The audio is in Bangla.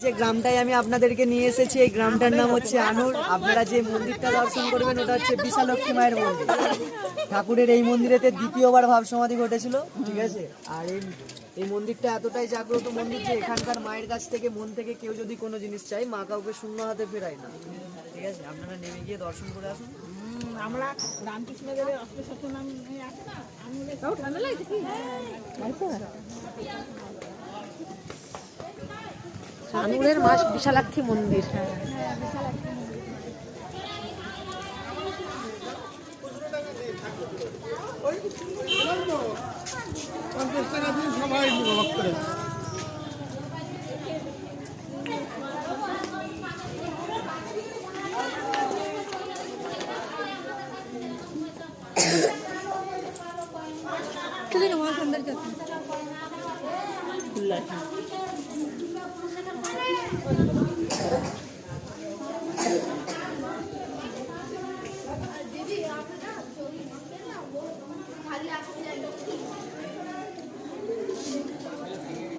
যে গ্রামটায় আমি আপনাদেরকে নিয়ে এসেছি, এই গ্রামটার নাম হচ্ছে আনুর। আপনারা যে মন্দিরটা দর্শন করবেন ওটা হচ্ছে বিশালক্ষী মায়ের মন্দির। ঠাকুরের এই মন্দিরেতে দ্বিতীয়বার ভাব সমাধি ঘটেছিল, ঠিক আছে। আর এই মন্দিরটা এতটাই জাগ্রত মন্দির যে এখানকার মায়ের কাছ থেকে মন থেকে কেউ যদি কোনো জিনিস চাই, মা কাউকে শূন্য হাতে ফেরায় না, ঠিক আছে। আপনারা নেমে গিয়ে দর্শন করে আসুন। আমরা রামকৃষ্ণ দেবের অষ্টসপ্ত নাম আছে না, ঠান্ডা লাগছে কি আনুরের মা বিশালাক্ষী মন্দির। अंदर जाते हैं